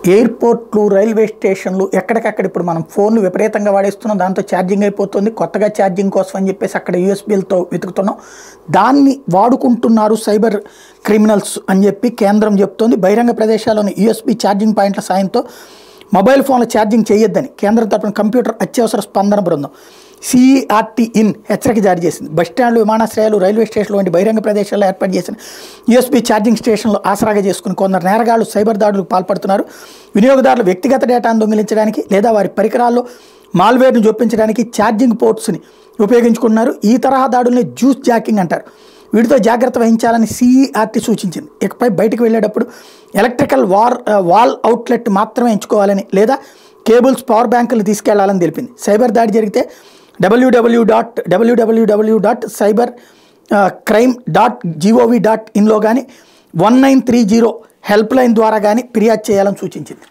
ఎయిర్పోర్ట్లు, railway స్టేషన్లు ఎక్కడికక్కడ ఇప్పుడు మనం ఫోన్లు విపరీతంగా వాడేస్తున్నాం. దాంతో ఛార్జింగ్ అయిపోతుంది. కొత్తగా ఛార్జింగ్ కోసం అని చెప్పేసి అక్కడ యూఎస్బీలతో వెతుకుతున్నాం. దాన్ని వాడుకుంటున్నారు సైబర్ క్రిమినల్స్ అని చెప్పి కేంద్రం చెప్తోంది. బహిరంగ ప్రదేశాల్లోని యూఎస్బీ ఛార్జింగ్ పాయింట్ల సాయంతో మొబైల్ ఫోన్ల ఛార్జింగ్ చేయొద్దని కేంద్రం తరపున కంప్యూటర్ అత్యవసర స్పందన బృందం సిఈఆర్టీ ఇన్ హెచ్చరిక జారీ చేసింది. బస్టాండ్లు, విమానాశ్రయాలు, రైల్వే స్టేషన్లు వంటి బహిరంగ ప్రదేశాల్లో ఏర్పాటు చేసిన యూఎస్బీ ఛార్జింగ్ స్టేషన్లు ఆసరాగా చేసుకుని కొందరు నేరగాళ్లు సైబర్ దాడులకు పాల్పడుతున్నారు. వినియోగదారులు వ్యక్తిగత డేటాను దొంగిలించడానికి లేదా వారి పరికరాల్లో మాల్వేర్ను జొప్పించడానికి ఛార్జింగ్ పోర్ట్స్ని ఉపయోగించుకుంటున్నారు. ఈ తరహా దాడుల్ని జ్యూస్ జాకింగ్ అంటారు. వీటితో జాగ్రత్త వహించాలని సిఈఆర్టీ సూచించింది. ఇకపై బయటకు వెళ్ళేటప్పుడు ఎలక్ట్రికల్ వాల్ అవుట్లెట్ మాత్రమే ఎంచుకోవాలని లేదా కేబుల్స్, పవర్ బ్యాంకులు తీసుకెళ్లాలని తెలిపింది. సైబర్ దాడి జరిగితే www.cybercrime.gov.in కానీ 1930 హెల్ప్ లైన్ ద్వారా కానీ ఫిర్యాదు చేయాలని సూచించింది.